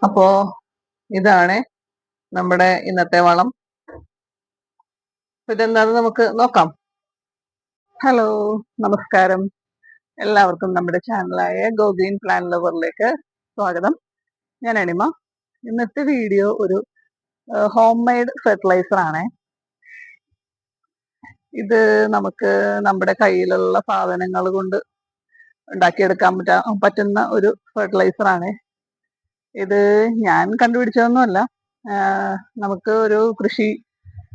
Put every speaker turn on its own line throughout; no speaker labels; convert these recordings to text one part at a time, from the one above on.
അപ്പോ ഇതാണ് നമ്മുടെ ഇന്നത്തെ വളം. ഇതെന്താണെന്ന് നമുക്ക് നോക്കാം. ഹലോ, നമസ്കാരം. എല്ലാവർക്കും നമ്മുടെ ചാനലായ ഗോ ഗ്രീൻ പ്ലാൻ ലവറിലേക്ക് സ്വാഗതം. ഞാൻ അനിമ. ഇന്നത്തെ വീഡിയോ ഒരു ഹോം മെയ്ഡ് ഫെർട്ടിലൈസർ ആണ്. ഇത് നമുക്ക് നമ്മുടെ കയ്യിലുള്ള സാധനങ്ങൾ കൊണ്ട് ഉണ്ടാക്കിയെടുക്കാൻ പറ്റുന്ന ഒരു ഫെർട്ടിലൈസർ ആണ്. ഇത് ഞാൻ കണ്ടുപിടിച്ചതൊന്നുമല്ല. നമുക്ക് ഒരു കൃഷി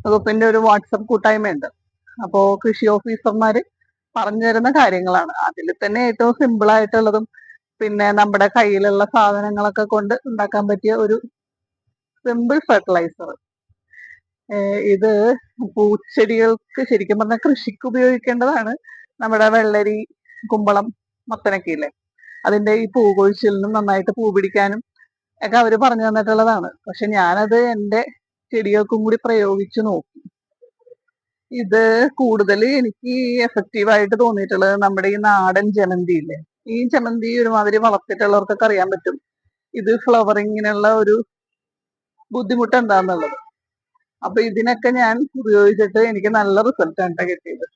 വകുപ്പിന്റെ ഒരു വാട്സപ്പ് കൂട്ടായ്മയുണ്ട്. അപ്പോ കൃഷി ഓഫീസർമാര് പറഞ്ഞു തരുന്ന കാര്യങ്ങളാണ്. അതിൽ തന്നെ ഏറ്റവും സിമ്പിൾ ആയിട്ടുള്ളതും പിന്നെ നമ്മുടെ കയ്യിലുള്ള സാധനങ്ങളൊക്കെ കൊണ്ട് ഉണ്ടാക്കാൻ പറ്റിയ ഒരു സിമ്പിൾ ഫെർട്ടിലൈസർ. ഇത് പൂച്ചെടികൾക്ക് ശരിക്കും പറഞ്ഞാൽ കൃഷിക്ക് ഉപയോഗിക്കേണ്ടതാണ്. നമ്മുടെ വെള്ളരി, കുമ്പളം, മത്തനൊക്കെ ഇല്ലേ, അതിന്റെ ഈ പൂ കൊഴിച്ചിലിനും നന്നായിട്ട് പൂ പിടിക്കാനും ഒക്കെ അവര് പറഞ്ഞു തന്നിട്ടുള്ളതാണ്. പക്ഷെ ഞാനത് എന്റെ ചെടികൾക്കും കൂടി പ്രയോഗിച്ചു നോക്കി. ഇത് കൂടുതൽ എനിക്ക് എഫക്റ്റീവായിട്ട് തോന്നിയിട്ടുള്ളത് നമ്മുടെ ഈ നാടൻ ജമന്തി ഇല്ലേ, ഈ ജമന്തി ഒരുമാതിരി വളർത്തിയിട്ടുള്ളവർക്കൊക്കെ അറിയാൻ പറ്റും ഇത് ഫ്ലവറിങ്ങിനുള്ള ഒരു ബുദ്ധിമുട്ട് എന്താന്നുള്ളത്. അപ്പൊ ഇതിനൊക്കെ ഞാൻ ഉപയോഗിച്ചിട്ട് എനിക്ക് നല്ല റിസൾട്ടാണ് കിട്ടിയത്.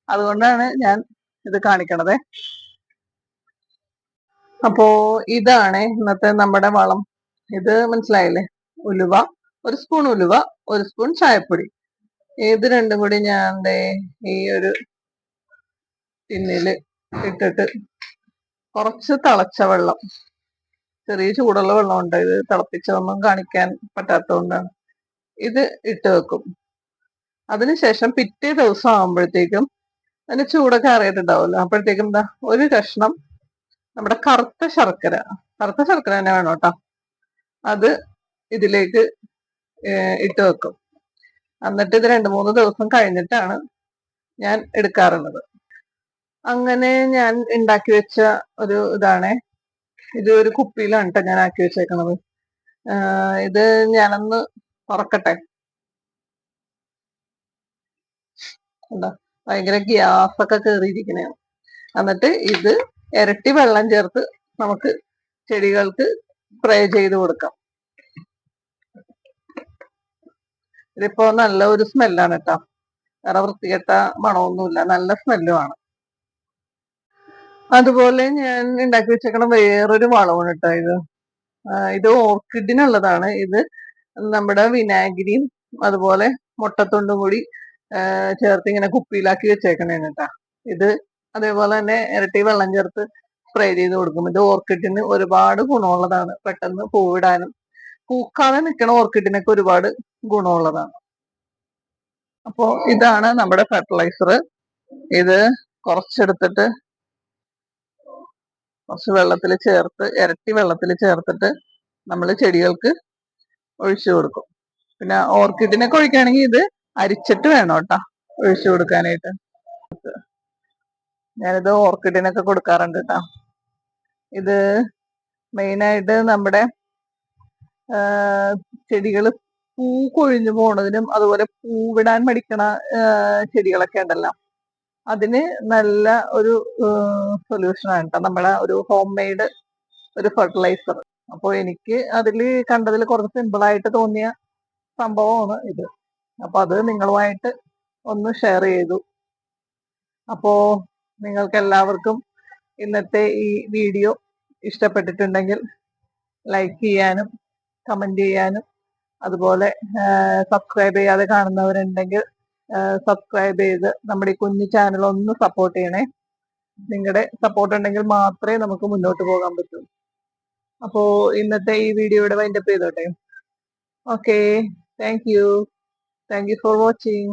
അതുകൊണ്ടാണ് ഞാൻ ഇത് കാണിക്കണത്. അപ്പോ ഇതാണ് ഇന്നത്തെ നമ്മുടെ വളം. ഇത് മനസ്സിലായില്ലേ? ഉലുവ, ഒരു സ്പൂൺ ഉലുവ, ഒരു സ്പൂൺ ചായപ്പൊടി. ഇത് രണ്ടും കൂടി ഞാൻ ഈ ഒരു ടിന്നില് ഇട്ടിട്ട് കുറച്ച് തിളച്ച വെള്ളം, ചെറിയ ചൂടുള്ള വെള്ളം ഉണ്ട്, ഇത് തിളപ്പിച്ചതൊന്നും കാണിക്കാൻ പറ്റാത്തതുകൊണ്ടാണ്, ഇത് ഇട്ട് വെക്കും. അതിനുശേഷം പിറ്റേ ദിവസം ആകുമ്പോഴത്തേക്കും അതിന്റെ ചൂടൊക്കെ അറിയിട്ടുണ്ടാവുമല്ലോ, അപ്പോഴത്തേക്കും എന്താ ഒരു കഷ്ണം നമ്മുടെ കറുത്ത ശർക്കര തന്നെ വേണം കേട്ടോ, അത് ഇതിലേക്ക് ഇട്ട് വെക്കും. എന്നിട്ട് ഇത് 2-3 ദിവസം കഴിഞ്ഞിട്ടാണ് ഞാൻ എടുക്കാറുള്ളത്. അങ്ങനെ ഞാൻ ഉണ്ടാക്കി വെച്ച ഒരു ഇതാണ്. ഇത് ഒരു കുപ്പിയിലാണ് കേട്ടോ ഞാൻ ആക്കി വെച്ചേക്കണത്. ഇത് ഞാനൊന്ന് തുറക്കട്ടെ. എന്താ ഭയങ്കര ഗ്യാസൊക്കെ കയറിയിരിക്കണേ. എന്നിട്ട് ഇത് ഇരട്ടി വെള്ളം ചേർത്ത് നമുക്ക് ചെടികൾക്ക് സ്പ്രേ ചെയ്ത് കൊടുക്കാം. ഇതിപ്പോ നല്ല ഒരു സ്മെല്ലാണ് കേട്ടോ, വേറെ വൃത്തികെട്ട മണമൊന്നുമില്ല, നല്ല സ്മെല്ലുമാണ്. അതുപോലെ ഞാൻ ഉണ്ടാക്കി വെച്ചേക്കണ വേറൊരു വളമാണ് കേട്ടോ ഇത്. ഇത് ഓർക്കിഡിനുള്ളതാണ്. ഇത് നമ്മുടെ വിനാഗിരിയും അതുപോലെ മുട്ടത്തൊണ്ടും കൂടി ചേർത്ത് ഇങ്ങനെ കുപ്പിയിലാക്കി വെച്ചേക്കണേണ് കേട്ടാ. ഇത് അതേപോലെ തന്നെ ഇരട്ടി വെള്ളം ചേർത്ത് സ്പ്രേ ചെയ്ത് കൊടുക്കും. ഇത് ഓർക്കിഡിന് ഒരുപാട് ഗുണമുള്ളതാണ്. പെട്ടെന്ന് പൂവിടാനും പൂക്കാതെ നിൽക്കണ ഓർക്കിഡിനൊക്കെ ഒരുപാട് ഗുണമുള്ളതാണ്. അപ്പോ ഇതാണ് നമ്മുടെ ഫെർട്ടിലൈസർ. ഇത് കുറച്ചെടുത്തിട്ട് കുറച്ച് വെള്ളത്തിൽ ചേർത്ത്, ഇരട്ടി വെള്ളത്തിൽ ചേർത്തിട്ട് നമ്മൾ ചെടികൾക്ക് ഒഴിച്ചു കൊടുക്കും. പിന്നെ ഓർക്കിഡിനൊക്കെ ഒഴിക്കുകയാണെങ്കിൽ ഇത് അരിച്ചിട്ട് വേണം കേട്ടോ ഒഴിച്ചു കൊടുക്കാനായിട്ട്. ഞാനിത് ഓർക്കിഡിനൊക്കെ കൊടുക്കാറുണ്ട് കേട്ടോ. ഇത് മെയിനായിട്ട് നമ്മുടെ ചെടികൾ പൂ കൊഴിഞ്ഞു പോണതിനും അതുപോലെ പൂവിടാൻ മടിക്കണ ചെടികളൊക്കെ ഉണ്ടല്ലോ, അതിന് നല്ല ഒരു സൊല്യൂഷനാണ് കേട്ടോ നമ്മുടെ ഒരു ഹോം മെയ്ഡ് ഒരു ഫെർട്ടിലൈസർ. അപ്പോൾ എനിക്ക് അതിൽ കണ്ടതിൽ കുറച്ച് സിമ്പിളായിട്ട് തോന്നിയ സംഭവമാണ് ഇത്. അപ്പൊ അത് നിങ്ങളുമായിട്ട് ഒന്ന് ഷെയർ ചെയ്തു. അപ്പോ നിങ്ങൾക്ക് എല്ലാവർക്കും ഇന്നത്തെ ഈ വീഡിയോ ഇഷ്ടപ്പെട്ടിട്ടുണ്ടെങ്കിൽ ലൈക്ക് ചെയ്യാനും കമന്റ് ചെയ്യാനും അതുപോലെ സബ്സ്ക്രൈബ് ചെയ്യാതെ കാണുന്നവരുണ്ടെങ്കിൽ സബ്സ്ക്രൈബ് ചെയ്ത് നമ്മുടെ ഈ കുഞ്ഞു ചാനൽ ഒന്ന് സപ്പോർട്ട് ചെയ്യണേ. നിങ്ങളുടെ സപ്പോർട്ട് ഉണ്ടെങ്കിൽ മാത്രമേ നമുക്ക് മുന്നോട്ട് പോകാൻ പറ്റൂ. അപ്പോ ഇന്നത്തെ ഈ വീഡിയോ ഇവിടെ വൈൻഡപ്പ് ചെയ്തോട്ടെ. Okay, thank you for watching.